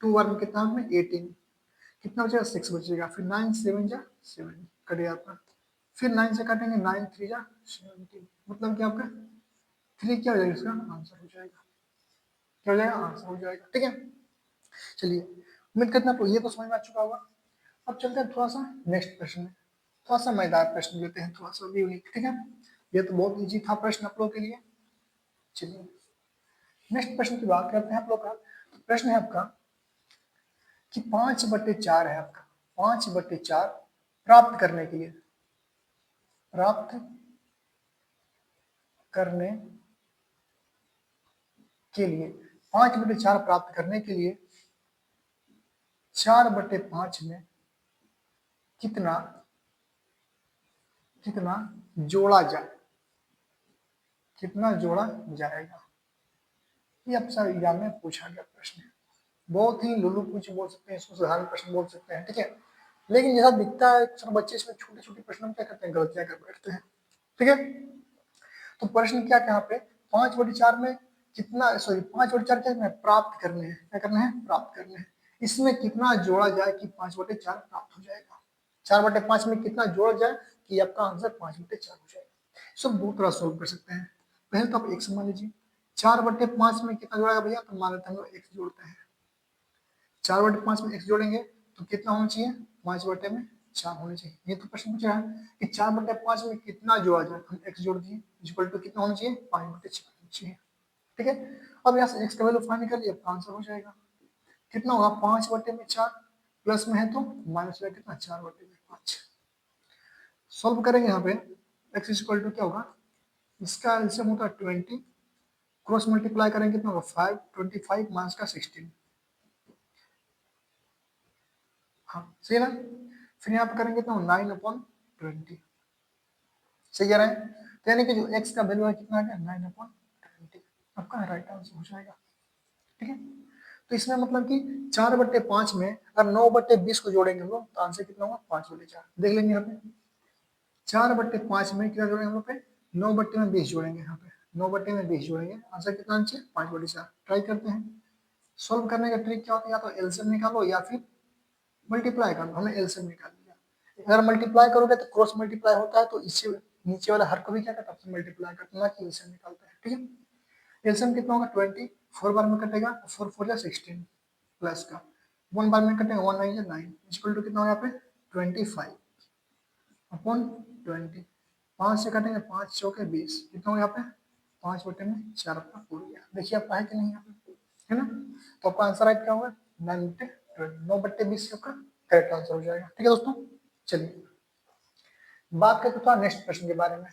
2 बार में कितना में 18, कितना बचेगा 6 बचेगा, फिर 9 7 जा 7 कट गया आपका, फिर 9 से काटेंगे 9 3 जा 17, मतलब कि आपका 3 क्या हो जाएगा इसका आंसर हो जाएगा, क्या हो जाएगा आंसर हो जाएगा। ठीक है, चलिए उम्मीद करते हैं आपको ये तो समझ में आ चुका होगा। अब चलते हैं थोड़ा सा नेक्स्ट प्रश्न में, थोड़ा सा मजेदार प्रश्न लेते हैं, थोड़ा सा यूनिक। ठीक है, ये तो बहुत इजी था प्रश्न आप लोगों के लिए। चलिए नेक्स्ट प्रश्न की बात करते हैं आप लोग का। प्रश्न है आपका कि 5/4 है आपका, 5/4 प्राप्त करने के लिए, प्राप्त करने के लिए 5/4 प्राप्त करने के लिए 4/5 में कितना कितना जोड़ा जाए, कितना जोड़ा जाएगा, ये आपसे एग्जाम में पूछा गया प्रश्न है। बहुत ही लुलु पूछ बोल सकते हैं इसको, साधारण प्रश्न बोल सकते हैं। ठीक है, लेकिन जैसा दिखता है अक्सर बच्चे इसमें छोटे छोटे प्रश्नों में क्या करते हैं गलतियां कर बैठते हैं। ठीक है, तो प्रश्न क्या यहाँ पे 5/4 में कितना, सॉरी 5/4 क्या है प्राप्त करने हैं, क्या करना है प्राप्त करने हैं, इसमें कितना जोड़ा जाए कि 5/4 प्राप्त हो जाएगा, 4/5 में कितना जोड़ा जाए कि आपका आंसर 5/4 हो जाएगा। सब दो तरह सोल्व कर सकते हैं। पहले तो आप एक मान लीजिए 4/5 में कितना जोड़ेगा भैया, तो मान लेते हैं हम लोग एक्स जोड़ते हैं, 4/5 में एक्स जोड़ेंगे तो कितना होना चाहिए 5/4 होना चाहिए। ये तो प्रश्न पूछ रहा है कि 4/5 में कितना जोड़ा जाए, हम एक्स जोड़ दिए इक्वल टू कितना होना चाहिए 5/4 होना चाहिए। ठीक है, अब यहाँ से एक्स का वैल्यू फाइंड कर लिया, आपका आंसर हो जाएगा। कितना होगा 5/4 प्लस में है तो माइनस में कितना 4/5। सॉल्व करेंगे यहाँ पे एक्स इक्वल टू क्या होगा, इसका एलसीएम होता है 20, क्रॉस मल्टीप्लाई करेंगे कितना होगा 5, 25 माइनस का 16, हाँ सही है ना। फिर यहाँ पे करेंगे तो 9/20, सही कह रहे हैं, तो यानी कि जो x का वैल्यू है कितना आ गया 9/20, आपका राइट आंसर हो जाएगा। ठीक है, तो इसमें मतलब कि 4/5 में अगर 9/20 को जोड़ेंगे हम लोग तो आंसर कितना होगा 5/4, देख लेंगे यहाँ पे 4/5 में कितना जोड़ेंगे हम लोग पे 9/20 जोड़ेंगे, यहाँ पे 9/20 जोड़ेंगे, आंसर कितना आंसर 5/4। ट्राई करते हैं सॉल्व करने का ट्रिक क्या होता है, या तो एलसीएम निकालो या फिर मल्टीप्लाई करो, हमने एलसीएम निकाल लिया। अगर मल्टीप्लाई करोगे तो क्रॉस मल्टीप्लाई होता है, तो इससे नीचे वाला हर को भी क्या करता है मल्टीप्लाई करता है, ना कि एलसीएम निकालता है। ठीक है, एलसीएम कितना होगा 20, 4 बार में कटेगा 4 4 जा 16 प्लस का 1 बार में कटेगा 1 9 जा 9 इक्वल टू कितना होगा यहाँ पे 25 अपॉन 20, 5 से कटेंगे 5 चौके 20, कितना होगा यहाँ पे 5/4 आपका पूरा गया। देखिए आपका है कि नहीं यहाँ पे, है ना। तो आपका आंसर है क्या होगा 9/20 आपका करेक्ट आंसर हो जाएगा। ठीक है दोस्तों, चलिए बात करते थोड़ा नेक्स्ट प्रश्न के बारे में।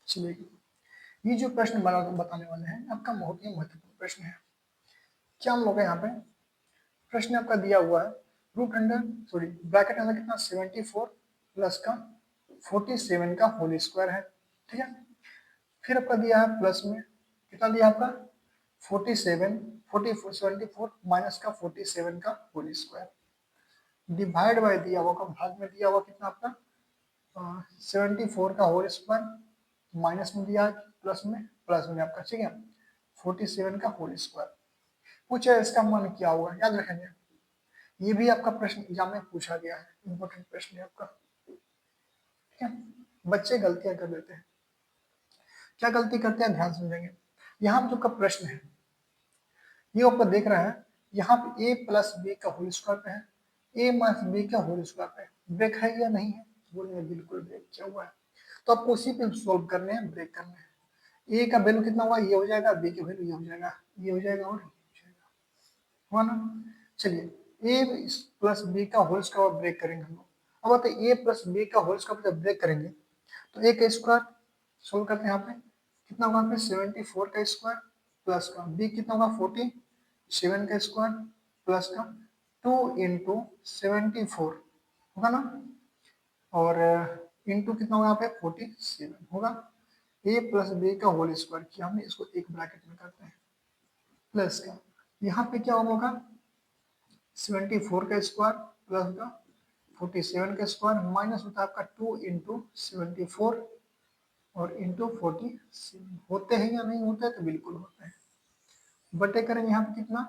चलिए ये जो प्रश्न बताने वाले हैं आपका बहुत ही महत्वपूर्ण प्रश्न है। क्या हम लोग यहाँ पे प्रश्न आपका दिया हुआ है रूट अंडर सॉरी ब्रैकेट अंदर कितना 74 प्लस का 47 का होल स्क्वायर है। ठीक है, फिर आपका दिया है प्लस में कितना दिया आपका 47 44 74 माइनस का 47 का होल स्क्वायर डिवाइड बाय दिया हुआ का भाग में दिया हुआ कितना आपका 74 का होल स्क्वायर माइनस में दिया है प्लस में आपका ठीक है 47 का होल स्क्वायर। पूछे इसका मान क्या होगा, याद रखेंगे ये भी आपका प्रश्न एग्जाम में पूछा गया है, इंपॉर्टेंट प्रश्न है आपका। ठीक है, बच्चे गलतियां कर देते हैं। क्या गलती करते हैं ध्यान समझेंगे। यहाँ पे जो का प्रश्न है ये ऊपर देख रहा है, यहाँ पे a प्लस बी का होल स्क्वायर पे है, a माइनस बी का होल स्क्वायर पे है। ब्रेक है या नहीं है? बोलेंगे बिल्कुल ब्रेक किया हुआ है। तो आपको उसी पे सोल्व करने हैं, ब्रेक करने हैं। a का वैल्यू कितना होगा, ये हो जाएगा, b का वैल्यू ये हो जाएगा, ये हो जाएगा और ये हो जाएगा, हुआ ना। चलिए a प्लस बी का होल स्क्वायर ब्रेक करेंगे हम लोग। अब बताइए a प्लस बी का होल स्क्वायर जब ब्रेक करेंगे तो a का स्क्वायर सोल्व करते हैं यहाँ पे, कितना होगा यहाँ पे 74 का स्क्वायर प्लस का b कितना होगा 47 का स्क्वायर प्लस का 2 इंटू 74 होगा ना, और इंटू कितना होगा यहाँ पे 47 होगा। a प्लस बी का होल स्क्वायर किया हमने, इसको एक ब्रैकेट में करते हैं प्लस का, यहाँ पे क्या होगा 74 का स्क्वायर प्लस का 47 का स्क्वायर माइनस होता है आपका 2 इंटू 74 और इंटू 47। होते हैं या नहीं होते हैं? तो बिल्कुल होते हैं। बटे करेंगे यहाँ पे कितना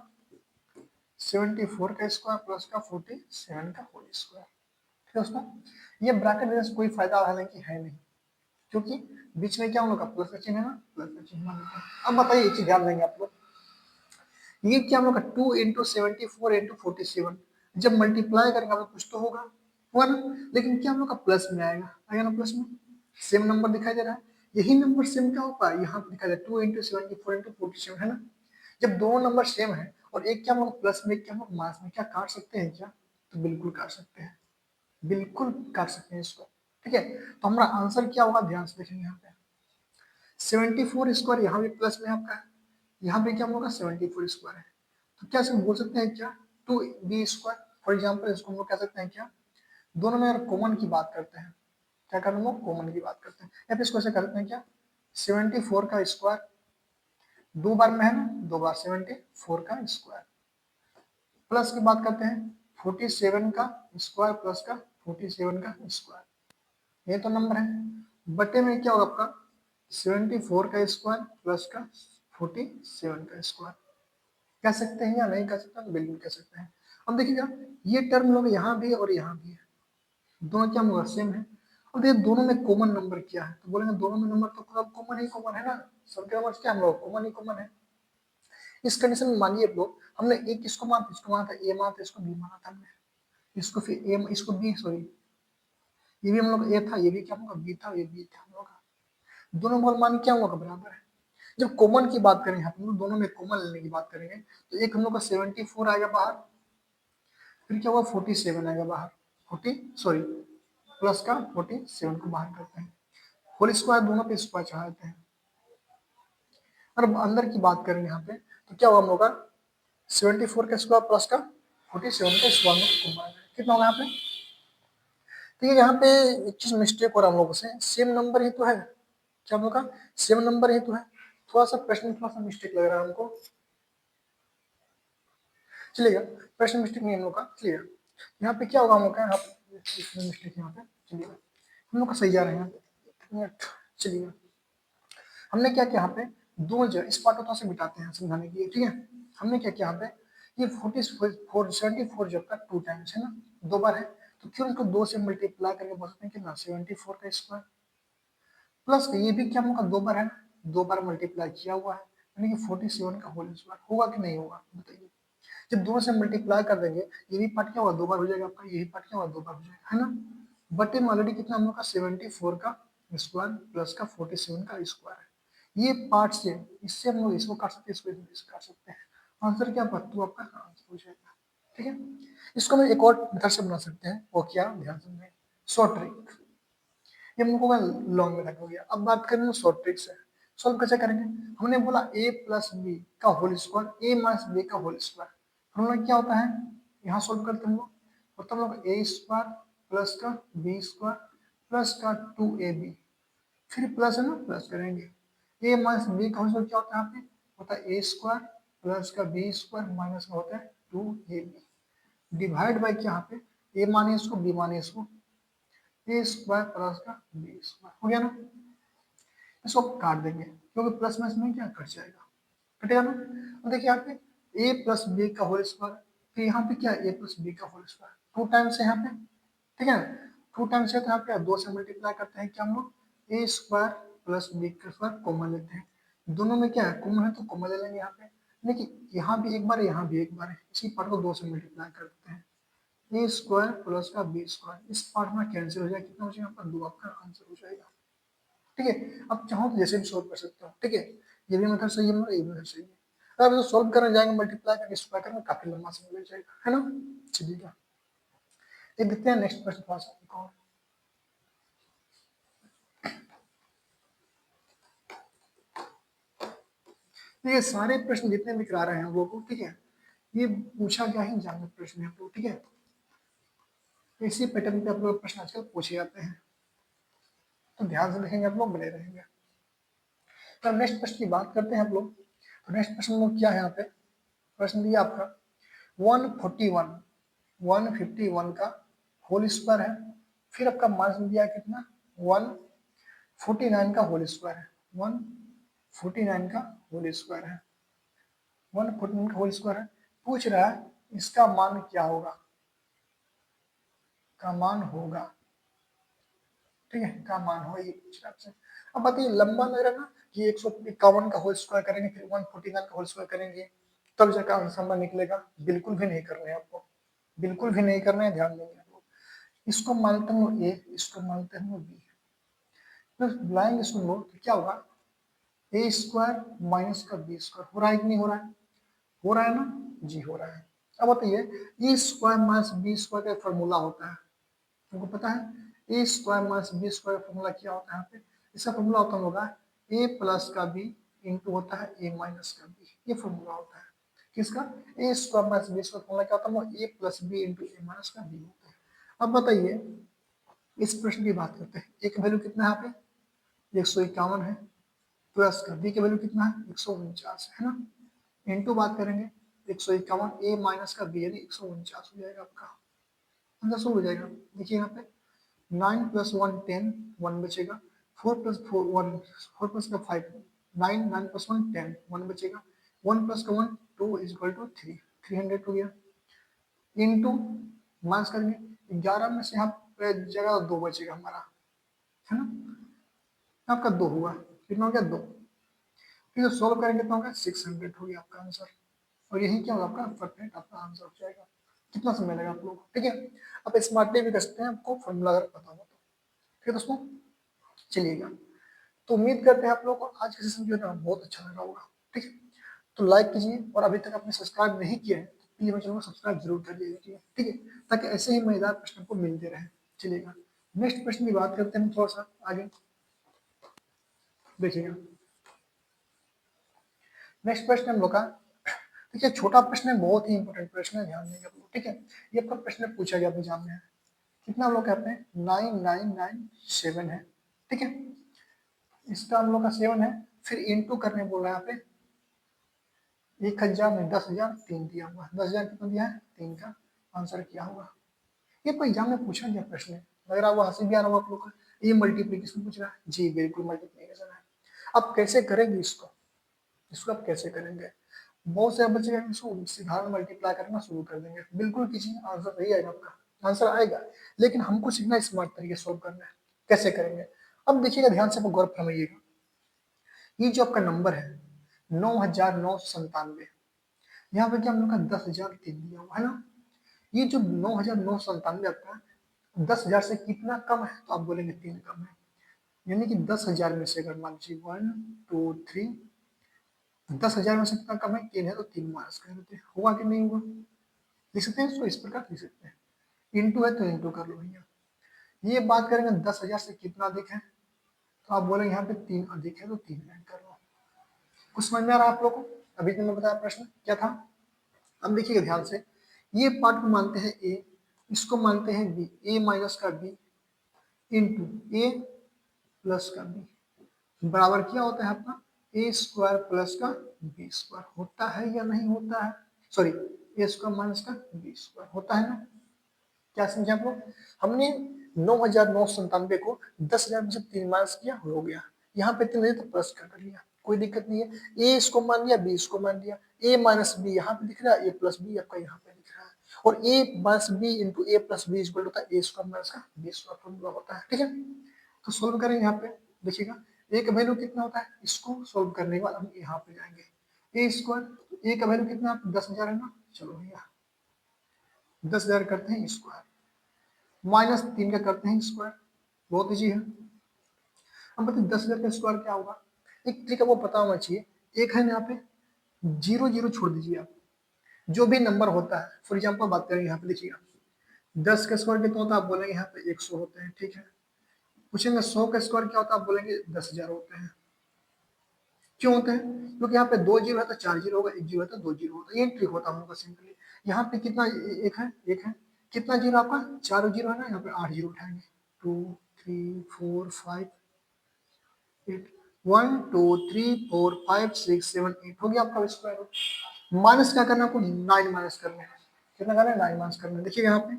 74 का स्क्वायर प्लस का 47 का होल स्क्वायर। ठीक है दोस्तों, ये ब्रैकेट देने से कोई फायदा हालांकि है नहीं, क्योंकि बीच में क्या हम लोग का प्लस का चिन्ह है ना, प्लस का चिन्ह मान लेते हैं। अब बताइए एक चीज ध्यान देंगे आप लोग, ये क्या हम लोग का 2 इंटू 74 इंटू 47 जब मल्टीप्लाई करेंगे आप कुछ तो होगा, हुआ ना। लेकिन क्या हम लोग का प्लस में आएगा, आएगा ना प्लस में, सेम नंबर दिखाई दे रहा है। यही नंबर सेम क्या होगा यहाँ पे दिखाई दे 2 इंटू 74 इंटू 47 है ना। जब दोनों नंबर सेम है और एक क्या हम लोग प्लस में एक क्या हम लोग माइनस में, क्या काट सकते हैं क्या? तो बिल्कुल काट सकते हैं, बिल्कुल काट सकते हैं इसको। ठीक है, तो हमारा आंसर क्या होगा ध्यान से देखेंगे यहाँ पे 74 स्क्वायर, यहाँ भी प्लस में आपका है, यहाँ पे क्या हम लोग का 74 स्क्वायर है। तो क्या इसको बोल सकते हैं क्या 2b स्क्वायर, फॉर एग्जाम्पल इसको हम लोग कह सकते हैं क्या, दोनों में अगर कॉमन की बात करते हैं, क्या करते हैं कॉमन की बात करते हैं, या फिर इसको ऐसे करते हैं क्या 74 का स्क्वायर, दो बार में है ना, दो बार 74 का स्क्वायर प्लस की बात करते हैं 47 का स्क्वायर प्लस का 47 का स्क्वायर, ये तो नंबर है। बटे में क्या होगा आपका 74 का स्क्वायर प्लस का 47 का स्क्वायर। कह सकते हैं या नहीं कह सकते हैं? बिल्कुल कह सकते हैं। अब देखिएगा ये टर्म लोग यहाँ भी और यहाँ भी है, दोनों क्या होगा सेम है। अब देखिए दोनों में कॉमन नंबर क्या है, तो बोलेंगे दोनों में नंबर तो कॉमन ही कॉमन है ना, सबके नंबर क्या हम लोग कॉमन ही कॉमन है। इस कंडीशन में मानिए लोग हमने एक किसको माना, इसको माना था ए माना था, इसको बी माना था हमने, इसको फिर ए इसको बी सॉरी, ये भी हम लोग ए था, ये भी क्या हम लोग बी था, ये बी था हम लोग का, दोनों मोल मान क्या हम लोग का बराबर है। जब कॉमन की बात करें यहाँ पे दोनों में कॉमन लेने की बात करेंगे तो एक हम लोग का 74 आएगा बाहर, फिर क्या होगा 47 आएगा बाहर, 40 सॉरी प्लस का 47 को बाहर करते हैं, होल स्क्वायर दोनों पे स्क्वायर चढ़ाते हैं। और अंदर की बात करें यहाँ पे तो क्या होगा हम लोग का 74 का स्क्वायर प्लस का 47 का स्क्वायर में घुमाया जाए, कितना होगा यहाँ पे। तो ये यहाँ पे एक चीज मिस्टेक हो रहा है हम लोगों से, सेम नंबर ही तो है, क्या हम लोग का सेम नंबर ही तो है, थोड़ा सा प्रश्न थोड़ा सा मिस्टेक लग रहा है हमको, चलिएगा प्रश्न मिस्टेक नहीं हम लोग का, चलिएगा यहाँ पे क्या होगा हम लोग का, यहाँ पे मिस्टेक यहाँ पे, चलिएगा हम लोग का सही जा रहे हैं यहाँ पे, चलिएगा हमने क्या किया यहाँ पे दो जगह इस पार्ट को थोड़ा सा मिटाते हैं समझाने के लिए, ठीक है। हमने क्या किया यहाँ पे ये 74 जब का 2 टाइम्स है ना, दो बार है, तो क्यों इसको 2 से मल्टीप्लाई करके बोल सकते हैं कितना 74 का स्क्वायर प्लस ये भी क्या हम लोग का दो बार है ना, दो बार मल्टीप्लाई किया हुआ है, यानी कि 47 का होल स्क्वायर होगा कि नहीं होगा बताइए। जब दोनों से मल्टीप्लाई कर देंगे ये भी पार्ट क्या होगा दो बार हो जाएगा आपका, यही पार्ट क्या होगा दो बार हो जाएगा है ना। बटे में ऑलरेडी कितना हम लोग का 74 का स्क्वायर प्लस का 47 का स्क्वायर है, ये पार्ट से इससे हम लोग इसको काट सकते हैं, इसको काट सकते हैं, आंसर क्या बट्टू आपका आंसर हो जाएगा। ठीक है, इसको हम एक और मेथड से बना सकते हैं, वो क्या ध्यान से शॉर्ट ट्रिक, ये हम लोगों का लॉन्ग मेथड हो गया। अब बात करें शॉर्ट ट्रिक से सॉल्व कैसे करेंगे, हमने बोला a प्लस बी का होल स्क्वायर ए माइनस बी का होल स्क्वायर, हम लोग क्या होता है यहाँ सॉल्व करते हैं हम लोग, होता हम लोग ए स्क्वायर प्लस का बी स्क्वायर प्लस का 2ab, फिर प्लस है ना प्लस करेंगे, ए माइनस बी का होल स्क्वायर क्या होता है यहाँ पे, होता है ए स्क्वायर प्लस का बी स्क्वायर माइनस का होता है 2ab, डिवाइड बाई क्या यहाँ पे ए माने इसको बी माने इसको, ए स्क्वायर प्लस का बी स्क्वायर हो गया ना। इसको काट देंगे क्योंकि प्लस माइनस में क्या कट जाएगा, कटेगा ना। अब देखिए यहाँ पे ए प्लस बी का होल स्क्वायर, तो यहाँ पे क्या ए प्लस बी का होल स्क्वायर 2 टाइम्स है यहाँ पे, ठीक है ना। 2 टाइम्स है तो यहाँ पे 2 से मल्टीप्लाई करते हैं क्या हम लोग, ए स्क्वायर प्लस बी का स्क्वायर कॉमन लेते हैं। दोनों में क्या है, कॉमन है तो कॉमन ले लेंगे यहाँ पे। देखिए यहाँ भी एक बार है, यहाँ भी एक बार है, इसी पार्ट को 2 से मल्टीप्लाई कर देते हैं। ए स्क्वायर प्लस का बी स्क्वायर, इस पार्ट में कैंसिल हो जाएगा, कितना हो जाएगा आपका 2, आपका आंसर हो जाएगा। ठीक है, अब चाहो तो जैसे भी सोल्व कर सकते हो। ठीक है, ये भी मेथड सही है मेरा, ये भी मेथड सही है। अब तो सोल्व करने जाएंगे मल्टीप्लाई करके स्क्वायर करने काफी लंबा समय लग जाएगा, है ना। चलिएगा ये देखते हैं नेक्स्ट प्रश्न थोड़ा सा एक और। ये सारे प्रश्न जितने भी करा रहे हैं हम लोग को, ठीक है, ये पूछा गया ही जानने प्रश्न है आप लोग, ठीक है। इसी पैटर्न पे आप लोग प्रश्न आजकल पूछे जाते हैं, तो ध्यान से देखेंगे आप लोग, बने रहेंगे। तो नेक्स्ट प्रश्न की बात करते हैं आप लोग। तो नेक्स्ट प्रश्न में क्या है यहाँ पे, प्रश्न दिया आपका 151 का होल स्क्वायर है, फिर आपका मान दिया कितना 149 का होल स्क्वायर है, 149 का होल स्क्वायर है, 149 का होल स्क्वायर है। पूछ रहा है इसका मान क्या होगा, का मान होगा, ठीक है, का मान हो, ये पूछ रहा है आपसे। अब बताइए लंबा लग रहा है ना कि 151 का होल स्क्वायर करेंगे फिर 149 का होल स्क्वायर करेंगे तब जाकर आंसर निकलेगा, बिल्कुल भी नहीं करना है आपको, बिल्कुल भी नहीं करना है, ध्यान देंगे आप लोग। इसको मानते हैं ए, इसको मानते हैं बी, तो बुलाएंगे इसको लो तो क्या होगा, ए स्क्वायर माइनस का बी स्क्वायर हो रहा है कि नहीं हो रहा है, हो रहा है ना जी, हो रहा है। अब बताइए a square minus b square का फॉर्मूला होता है, तुमको पता है a square minus b square का फॉर्मूला क्या होता है यहाँ पे, इसका फॉर्मूला होता होगा ए प्लस का बी इंटू होता है ए माइनस का बी, ये फॉर्मूला होता है किसका, a square minus b square formula क्या होता है, a plus b into a minus का बी होता है। अब बताइए इस प्रश्न की बात करते हैं, ए का वैल्यू कितना है यहाँ पे 151 है, प्लस का बी का वैल्यू कितना है 149 है ना, इंटू बात करेंगे 151 ए माइनस का बी यानी 149 हो जाएगा आपका आंसर, सो हो जाएगा। देखिए यहाँ पे 9 प्लस 1 10, 1 बचेगा, 4 प्लस 4 1, 4 प्लस का 5 9, 9 प्लस 1 10, 1 बचेगा, 1 प्लस का 1 2 इज इक्वल टू 3, 300 हो गया, इंटू माइनस करेंगे 11 में से यहाँ पे जगह 2 बचेगा हमारा, है ना, आपका 2 हुआ, कितना हो गया 2, फिर सोल्व करेंगे तो होगा 600 हो गया आपका आंसर, और यही क्या होगा आपका परफेक्ट आपका आंसर हो जाएगा। कितना समय लगेगा आप लोगों को, ठीक है। आप स्मार्टली भी कर सकते हैं, आपको फॉर्मूला अगर पता हो तो, ठीक है दोस्तों। चलिएगा, तो उम्मीद करते हैं आप लोगों को आज का सेशन जो है ना बहुत अच्छा लगा होगा, ठीक है। तो लाइक कीजिए, और अभी तक आपने सब्सक्राइब नहीं किया है तो प्लीज मेरे चैनल को सब्सक्राइब जरूर कर लीजिए, ठीक है, ताकि ऐसे ही मजेदार प्रश्न आपको मिलते रहे। चलिएगा नेक्स्ट प्रश्न की बात करते हैं थोड़ा सा आगे, देखिएगा नेक्स्ट प्रश्न हम लोग का, देखिए छोटा प्रश्न है, बहुत ही इंपॉर्टेंट प्रश्न है, ध्यान देंगे आप लोग, ठीक है। ये आपका प्रश्न पूछा गया अपने एग्जाम में, कितना हम लोग कहते हैं 9997 है, ठीक है, इसका हम लोग का 7 है, फिर इंटू करने बोल रहा है यहाँ पे 1000 में 10,000 3 दिया हुआ है, 10,000 कितना दिया है 3 का आंसर क्या होगा। ये तो एग्जाम में पूछा गया प्रश्न है, लग रहा है हंसी भी आ रहा होगा आप लोग को, ये मल्टीप्लीकेशन पूछ रहा है जी, बिल्कुल मल्टीप्लीकेशन है। अब कैसे करेंगे इसको, इसको आप कैसे करेंगे, बहुत से बच्चे इसको साधारण मल्टीप्लाई करना शुरू कर देंगे, बिल्कुल किसी आंसर नहीं आएगा आपका, आंसर आएगा लेकिन हमको सीखना स्मार्ट तरीके से सोल्व करना है, कैसे करेंगे। अब देखिएगा ध्यान से गौर फरमाइएगा, ये जो आपका नंबर है 9,997, यहाँ पे क्या हम लोग का 10,003 दिया हुआ है ना, ये जो 9,997 आपका 10,000 से कितना कम है, तो आप बोलेंगे 3 कम है, यानी कि 10,000 में से अगर मान लीजिए 1 2 3, 10,000 में से कितना कम है 3 है, तो 3 माइनस कर देते हैं, हुआ कि नहीं हुआ, लिख सकते हैं इसको इस प्रकार लिख सकते हैं, इंटू है तो इंटू कर लो भैया। ये बात करेंगे 10,000 से कितना अधिक है, तो आप बोलेंगे यहाँ पे 3 अधिक है तो 3 ऐड कर लो। कुछ समझ में आ रहा है आप लोगों को, अभी तो मैं बताया प्रश्न क्या था। अब देखिएगा ध्यान से, ये पार्ट को मानते हैं ए, इसको मानते हैं बी, ए माइनस का बी इंटू ए प्लस का बी बराबर क्या होता है आपका ए स्क्वायर प्लस का बी स्क्वायर, होता है या नहीं होता है, सॉरी ए स्क्वायर माइनस का बी स्क्वायर होता है ना। क्या समझे आप लोग, हमने 9,997 को 10,000 में से 3 माइनस किया, हो गया, यहाँ पे 3 तो प्लस कर लिया, कोई दिक्कत नहीं है, ए इसको मान लिया बी इसको मान लिया, ए माइनस बी यहाँ पे दिख रहा है, ए प्लस बी आपका यहाँ पे दिख रहा है, और a plus b into a plus b equal होता है ए स्क्वायर माइनस का बी स्क्वायर फॉर्मूला होता है। ठीक है, तो सोल्व करेंगे यहाँ पे। देखिएगा a का वैल्यू कितना होता है, इसको सोल्व करने के बाद हम यहाँ पे जाएंगे ए स्क्वायर, a का वैल्यू कितना 10,000 है ना, चलो भैया 10,000 करते हैं स्क्वायर माइनस 3 का करते हैं स्क्वायर, बहुत ईजी है। अब बताइए 10,000 का स्क्वायर क्या होगा, एक ट्रिक आपको पता होना चाहिए। एक है यहाँ पे जीरो जीरो छोड़ दीजिए आप, जो भी नंबर होता है, फॉर एग्जाम्पल बात करेंगे यहाँ पे देखिएगा 10 का स्क्वायर कितना होता है, आप बोलेंगे यहाँ पे 100 होते हैं। ठीक है, पूछेंगे 100 का स्क्वायर क्या होता है, आप बोलेंगे 10,000 होते हैं। क्यों होते हैं, क्योंकि यहाँ पे 2 जीरो है तो 4 जीरो होगा, 1 जीरो है तो 2 जीरो होगा, ये ट्रिक होता है हम लोग का सिंपली। यहाँ पे कितना एक है, कितना जीरो आपका 4 जीरो है ना, यहाँ पे 8 जीरो उठाएंगे 2 3 4 5 8 1 2 3 4 5 6 7 8 हो गया आपका स्क्वायर रूट। माइनस क्या करना है आपको, 9 माइनस करना है, कितना करना है 9 माइनस करना है। देखिए यहाँ पे,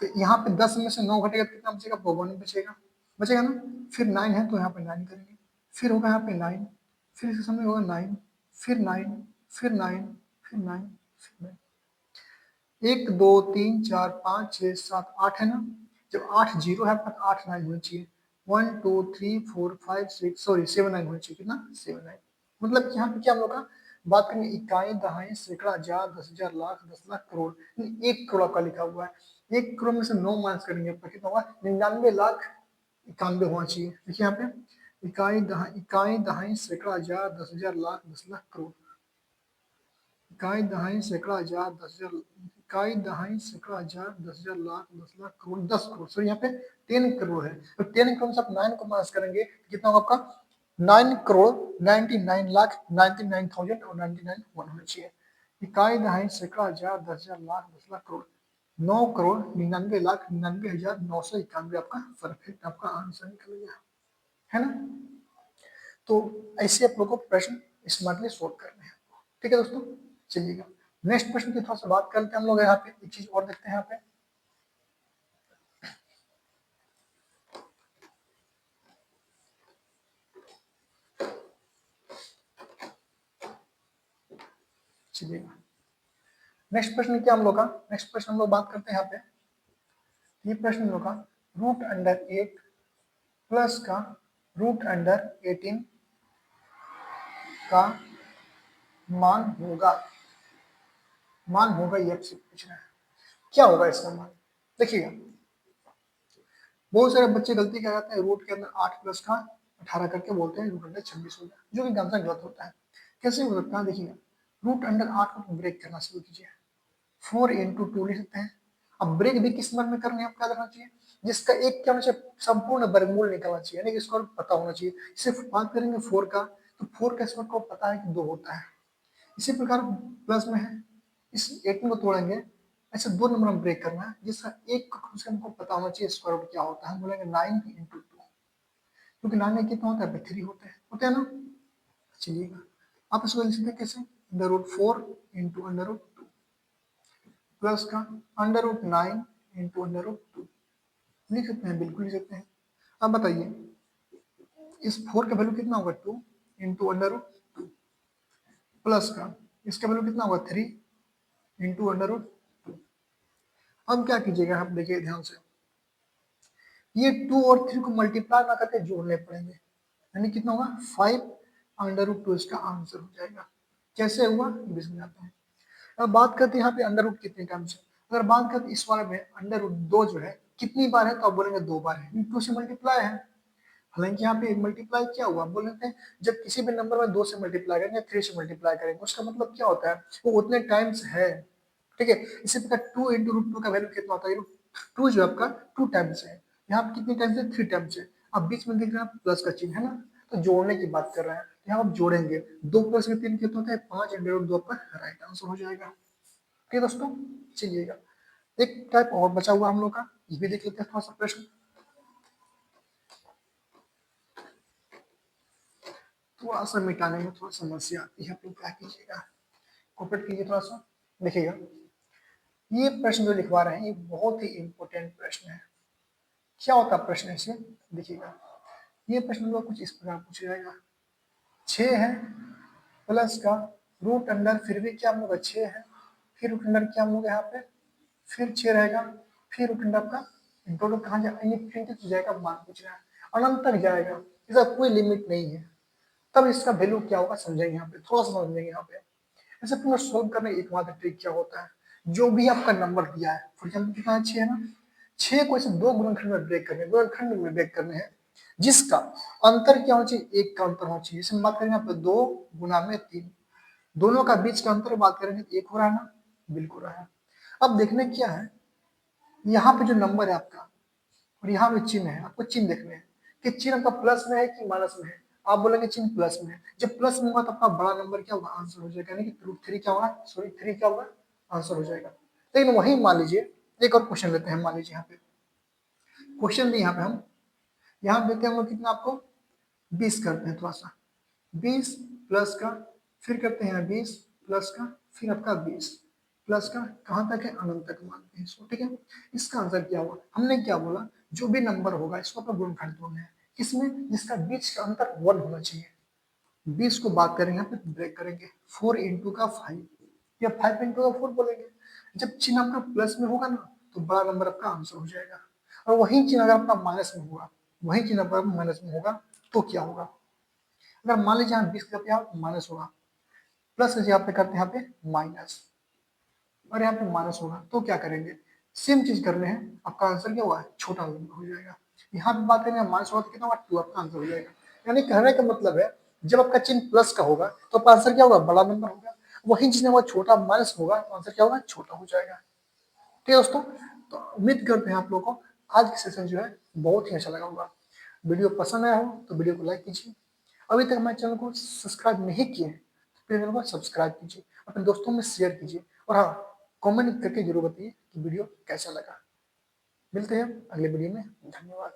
तो यहाँ पे 10 में से 9 घटेगा तो कितना बचेगा, 1 बचेगा, बचेगा ना। फिर 9 है तो यहाँ पे 9 करेंगे, फिर होगा यहाँ पे 9, फिर इसके सामने होगा 9, फिर 9, फिर 9, फिर 9, फिर 9, 1 2 3 4 5 6 7 8 है ना। जब 8 जीरो है आपका, 8 9 होना चाहिए, 1 2 3 4 5 6 सॉरी 7 9 होना चाहिए, कितना 7 9। मतलब कि यहाँ पे क्या हम लोग का बात करेंगे, इकाई दहाई सैकड़ा हजार 10,000 लाख 10 लाख करोड़, 1 करोड़ आपका लिखा हुआ है। 1 करोड़ में से 9 माइनस करेंगे आपका कितना होगा, 99 लाख 91 होना चाहिए। देखिए यहाँ पे इकाई दहाई सैकड़ा हजार 10,000 लाख 10 लाख करोड़, इकाई दहाई सैकड़ा हजार 10,000 इकाई दहाई सैकड़ा हजार 10,000 लाख 10 लाख करोड़ 10 करोड़, सॉरी यहाँ पे 10 करोड़ है। तो 10 करोड़ से आप 9 को माइनस करेंगे कितना होगा आपका 9 करोड़ 99 लाख 99,000 और 99 वन होना चाहिए। इकाई दहाई सैकड़ा हजार 10,000 लाख 10 लाख करोड़ 9 करोड़ 99 लाख 99,991 आपका परफेक्ट आपका आंसर निकल गया है ना। तो ऐसे आप लोगों को प्रश्न स्मार्टली सोल्व करने हैं। ठीक है दोस्तों, चलिएगा नेक्स्ट प्रश्न की थोड़ा सा बात करते हैं हम लोग। यहाँ पे एक चीज और देखते हैं यहाँ पे, चलिएगा नेक्स्ट प्रश्न क्या हम लोग का, नेक्स्ट प्रश्न हम लोग बात करते हैं यहाँ पे। ये प्रश्न हम लोग का √8 प्लस का √18 का मान होगा ये आपसे पूछ रहा है, क्या होगा इसका मान। देखिएगा बहुत सारे बच्चे गलती क्या करते हैं, रूट के अंदर 8 प्लस का 18 करके बोलते हैं √26 हो गया, जो कि आंसर गलत होता है। कैसे हो सकता है, देखिएगा √8 को ब्रेक करना शुरू कीजिए, 4 × 2 लिख सकते हैं। अब ब्रेक भी किस नंबर में करने आपको याद रखना चाहिए, जिसका एक क्या होना चाहिए, संपूर्ण वर्गमूल निकालना चाहिए, यानी कि इसको पता होना चाहिए। सिर्फ बात करेंगे 4 का, तो 4 का स्क्वायर को पता है कि 2 होता है। इसी प्रकार प्लस में है, इस 18 को तोड़ेंगे, ऐसे 2 नंबर हम ब्रेक करना है, जिसका एक कम से हमको पता होना चाहिए स्क्वायर रूट क्या होता है। हम बोलेंगे 9 × 2, क्योंकि 9 में कितना होता है 3 होते हैं ना। चलिएगा आप इसको लिख सकते हैं कैसे, √4 × √2 प्लस का √9 × √2 लिख सकते हैं, बिल्कुल लिख सकते हैं। अब बताइए इस 4 का वैल्यू कितना होगा 2 × √2 प्लस का इसका वैल्यू कितना होगा 3 × √2। अब क्या कीजिएगा आप देखिए ध्यान से, ये 2 और 3 को मल्टीप्लाई ना करके जोड़ने पड़ेंगे, यानी कितना होगा 5 √2 इसका आंसर हो जाएगा। कैसे हुआ ये भी समझाते हैं। अब बात करते हैं यहाँ पे अंडर रूट कितने टाइम्स है। अगर बात करते इस वाले में √2 जो है कितनी बार है, तो आप बोलेंगे 2 बार है, 2 से मल्टीप्लाई है। हालांकि यहाँ पे मल्टीप्लाई क्या हुआ, बोल लेते हैं जब किसी भी नंबर में 2 से मल्टीप्लाई करेंगे 3 से मल्टीप्लाई करेंगे, उसका मतलब क्या होता है वो उतने टाइम्स है। ठीक है, इसी प्रकार 2 × √2 का वैल्यू कितना होता है, √2 जो आपका 2 टाइम्स है, यहाँ पे कितने टाइम्स है 3 टाइम्स है। अब बीच में देख रहे हैं प्लस का चिन्ह है ना, तो जोड़ने की बात कर रहे हैं, यहाँ आप जोड़ेंगे 2 + 3 कितना होता है 5 × √2 आपका राइट आंसर हो जाएगा। ठीक है दोस्तों, चलिएगा एक टाइप और बचा हुआ हम लोग का, ये भी देख लेते हैं थोड़ा सा प्रश्न। थोड़ा सा मिटाने में थोड़ा समस्या आती है, आप लोग क्या कीजिएगा कोऑपरेट कीजिए थोड़ा सा। देखिएगा ये प्रश्न जो लिखवा रहे हैं ये बहुत ही इंपॉर्टेंट प्रश्न है। क्या होता है प्रश्न ऐसे, देखिएगा ये प्रश्न को कुछ इस प्रकार पूछा जाएगा, 6 है प्लस का रूट अंडर फिर भी क्या हम लोग 6 है, फिर रूट अंडर क्या होगा यहाँ पे, फिर 6 रहेगा, फिर रूट अंडर आपका टोटल कहाँ जाएगा, इनफिनिटी जाएगा, मान पूछ रहा है, अनंत तक जाएगा, इसका कोई लिमिट नहीं है। तब इसका वैल्यू क्या होगा समझेंगे यहाँ पे, थोड़ा सा समझेंगे यहाँ पे। ऐसे पूरा सोल्व करने एक मात्र ट्रिक क्या होता है, जो भी आपका नंबर दिया है, फॉर एग्जाम्पल कितना है 6 है ना, 6 को ऐसे दो गुणनखंड में ब्रेक करने, गुणनखंड में ब्रेक करने हैं, जिसका अंतर क्या होना चाहिए, एक का अंतर होना चाहिए। जैसे हम बात करेंगे यहाँ पे 2 गुना में 3, दोनों का बीच का अंतर बात करेंगे तो 1 हो रहा है ना, बिल्कुल रहा है। अब देखने क्या है, यहाँ पे जो नंबर है आपका और यहाँ पे चिन्ह है, आपको चिन्ह देखने हैं कि चिन्ह आपका प्लस में है कि माइनस में है। आप बोलेंगे चिन्ह प्लस में है, जब प्लस में होगा तो आपका बड़ा नंबर क्या होगा, आंसर हो जाएगा, यानी कि रूट 3 क्या होगा, सॉरी 3 क्या होगा, आंसर हो जाएगा। लेकिन वही मान लीजिए एक और क्वेश्चन लेते हैं, मान लीजिए यहाँ पे क्वेश्चन भी यहाँ पे हम यहाँ देते हैं, हम लोग कितना आपको 20 करते हैं, थोड़ा सा 20 प्लस का, फिर करते हैं 20 प्लस का, फिर आपका 20 प्लस का, कहाँ तक है, अनंत तक मानते हैं इसको, ठीक है। इसका आंसर क्या हुआ, हमने क्या बोला, जो भी नंबर होगा इसको अपना गुणनखंड तोड़ना है, किसमें, जिसका बीच का अंतर 1 होना चाहिए। 20 को बात करेंगे यहाँ पे ब्रेक करेंगे, 4 इंटू का 5 या 5 इंटू का 4 बोलेंगे। जब चिन्ह आपका प्लस में होगा ना तो बड़ा नंबर आपका आंसर हो जाएगा, और वही चिन्ह अगर आपका माइनस में होगा, वही चिन्ह अगर माइनस में होगा तो क्या होगा, अगर मान लीजिए यहाँ 20 का यहाँ माइनस होगा, प्लस यहाँ पे करते हैं यहाँ पे माइनस, और यहाँ पे माइनस होगा तो क्या करेंगे, सेम चीज कर रहे हैं, आपका आंसर क्या हुआ, छोटा नंबर हो जाएगा। यहाँ पे बात करेंगे माइनस होगा तो कितना होगा, 2 आपका आंसर हो जाएगा। यानी कहने का मतलब है जब आपका चिन्ह प्लस का होगा तो आपका आंसर क्या होगा, बड़ा नंबर होगा, वही जिसने हुआ छोटा माइनस होगा तो आंसर क्या होगा, छोटा हो जाएगा। ठीक है दोस्तों, तो उम्मीद करते हैं आप लोगों को आज की सेशन जो है बहुत ही अच्छा लगा होगा। वीडियो पसंद आया हो तो वीडियो को लाइक कीजिए, अभी तक हमारे चैनल को सब्सक्राइब नहीं किए हैं तो चैनल को सब्सक्राइब कीजिए, अपने दोस्तों में शेयर कीजिए, और हाँ कमेंट करके जरूर बताइए कि वीडियो कैसा लगा। मिलते हैं अगले वीडियो में, धन्यवाद।